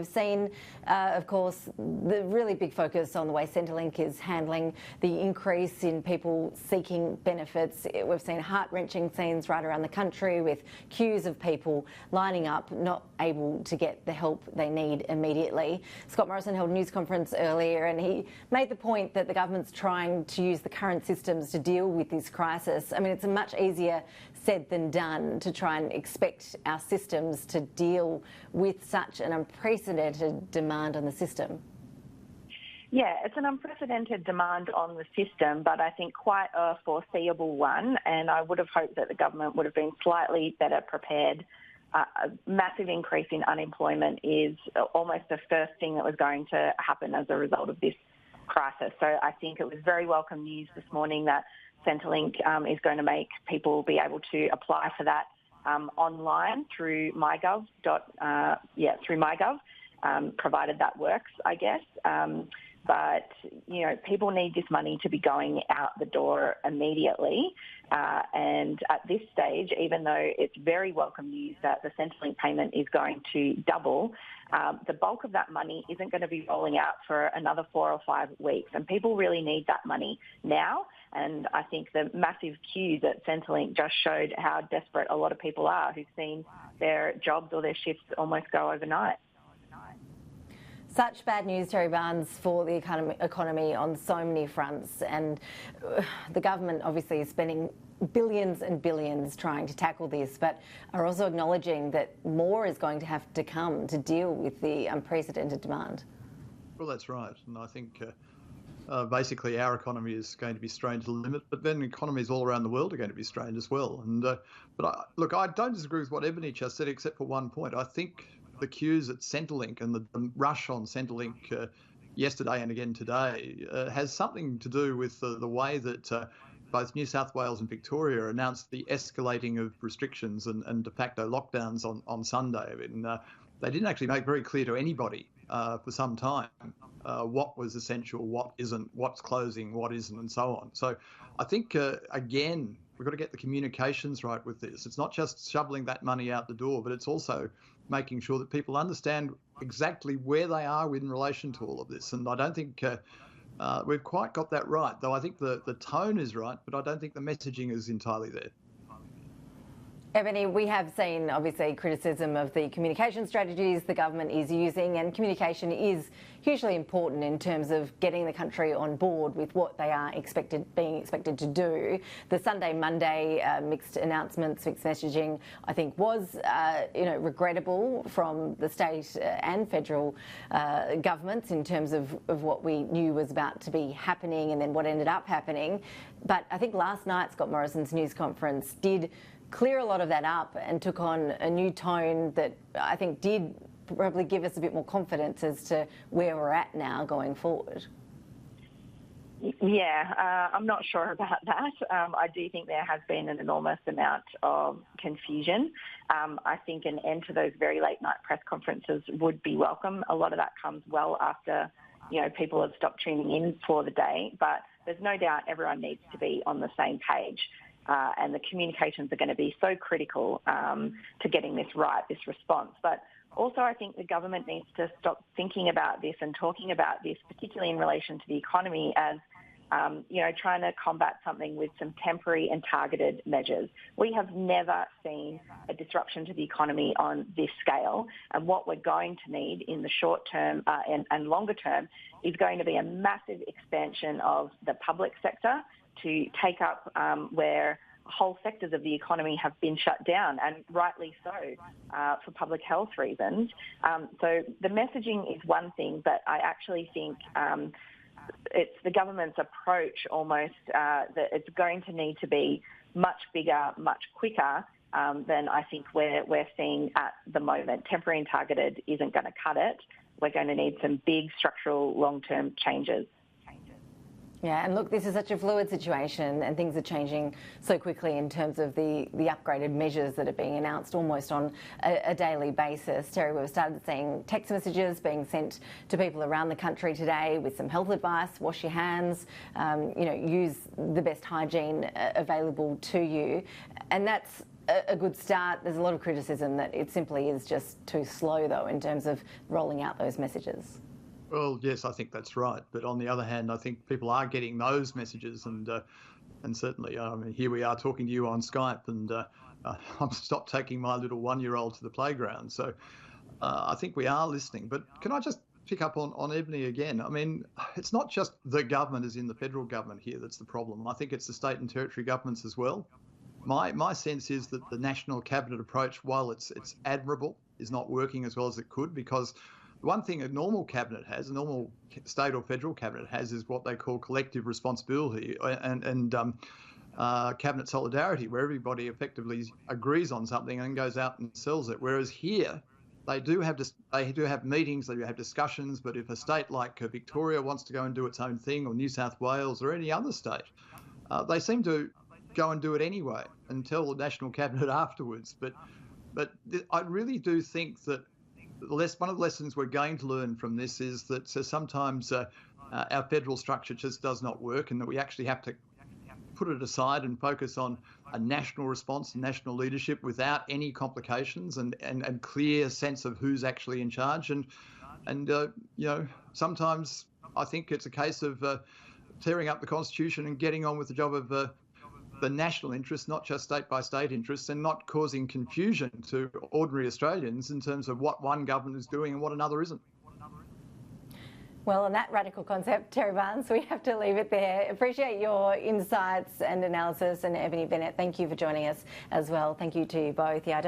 We've seen, of course, the really big focus on the way Centrelink is handling the increase in people seeking benefits. We've seen heart-wrenching scenes right around the country with queues of people lining up, not able to get the help they need immediately. Scott Morrison held a news conference earlier and he made the point that the government's trying to use the current systems to deal with this crisis. I mean, it's much easier said than done to try and expect our systems to deal with such an unprecedented demand on the system. Yeah, it's an unprecedented demand on the system, but I think quite a foreseeable one, and I would have hoped that the government would have been slightly better prepared. A massive increase in unemployment is almost the first thing that was going to happen as a result of this crisis. So I think it was very welcome news this morning that Centrelink is going to make people be able to apply for that online through MyGov. Provided that works, I guess. But, you know, people need this money to be going out the door immediately. And at this stage, even though it's very welcome news that the Centrelink payment is going to double, the bulk of that money isn't going to be rolling out for another 4 or 5 weeks. And people really need that money now. And I think the massive queues at Centrelink just showed how desperate a lot of people are who've seen their jobs or their shifts almost go overnight. Such bad news, Terry Barnes, for the economy on so many fronts, and the government obviously is spending billions and billions trying to tackle this, but are also acknowledging that more is going to have to come to deal with the unprecedented demand. Well, that's right, and I think basically our economy is going to be strained to the limit, but then economies all around the world are going to be strained as well. And look, I don't disagree with what Ebony just said, except for one point. I think the queues at Centrelink and the rush on Centrelink yesterday and again today has something to do with the way that both New South Wales and Victoria announced the escalating of restrictions and de facto lockdowns on Sunday. I mean, they didn't actually make very clear to anybody for some time what was essential, what isn't, what's closing, what isn't, and so on. So I think, again, we've got to get the communications right with this. It's not just shoveling that money out the door, but it's also making sure that people understand exactly where they are in relation to all of this. And I don't think we've quite got that right, though I think the tone is right, but I don't think the messaging is entirely there. Ebony, we have seen obviously criticism of the communication strategies the government is using, and communication is hugely important in terms of getting the country on board with what they are being expected to do. The Sunday, Monday mixed announcements, mixed messaging, I think was regrettable from the state and federal governments in terms of what we knew was about to be happening and then what ended up happening. But I think last night Scott Morrison's news conference did clear a lot of that up and took on a new tone that I think did probably give us a bit more confidence as to where we're at now going forward. Yeah, I'm not sure about that. I do think there has been an enormous amount of confusion. I think an end to those very late night press conferences would be welcome. A lot of that comes well after, people have stopped tuning in for the day, but there's no doubt everyone needs to be on the same page. And the communications are going to be so critical to getting this right, this response. But also I think the government needs to stop thinking about this and talking about this, particularly in relation to the economy, as, trying to combat something with some temporary and targeted measures. We have never seen a disruption to the economy on this scale. And what we're going to need in the short term and longer term is going to be a massive expansion of the public sector to take up where whole sectors of the economy have been shut down, and rightly so, for public health reasons. So the messaging is one thing, but I actually think it's the government's approach almost that it's going to need to be much bigger, much quicker than I think we're seeing at the moment. Temporary and targeted isn't going to cut it. We're going to need some big structural long-term changes. Yeah, and look, this is such a fluid situation and things are changing so quickly in terms of the upgraded measures that are being announced almost on a daily basis. Terry, we've started seeing text messages being sent to people around the country today with some health advice: wash your hands, use the best hygiene available to you. And that's a good start. There's a lot of criticism that it simply is just too slow, though, in terms of rolling out those messages. Well, yes, I think that's right. But on the other hand, I think people are getting those messages, and certainly, here we are talking to you on Skype, and I'm stopped taking my little 1-year-old to the playground. So I think we are listening. But can I just pick up on Ebony again? I mean, it's not just the government as in the federal government here that's the problem. I think it's the state and territory governments as well. My sense is that the national cabinet approach, while it's admirable, is not working as well as it could, because the one thing a normal cabinet has, a normal state or federal cabinet has, is what they call collective responsibility and cabinet solidarity, where everybody effectively agrees on something and goes out and sells it. Whereas here, they do have meetings, they do have discussions, but if a state like Victoria wants to go and do its own thing, or New South Wales or any other state, they seem to go and do it anyway and tell the national cabinet afterwards. But I really do think that one of the lessons we're going to learn from this is that sometimes our federal structure just does not work, and that we actually have to put it aside and focus on a national response and national leadership without any complications and clear sense of who's actually in charge. And sometimes I think it's a case of tearing up the Constitution and getting on with the job of the national interest, not just state by state interests, and not causing confusion to ordinary Australians in terms of what one government is doing and what another isn't. Well, on that radical concept, Terry Barnes, we have to leave it there. Appreciate your insights and analysis, and Ebony Bennett, thank you for joining us as well. Thank you to you both. Yeah,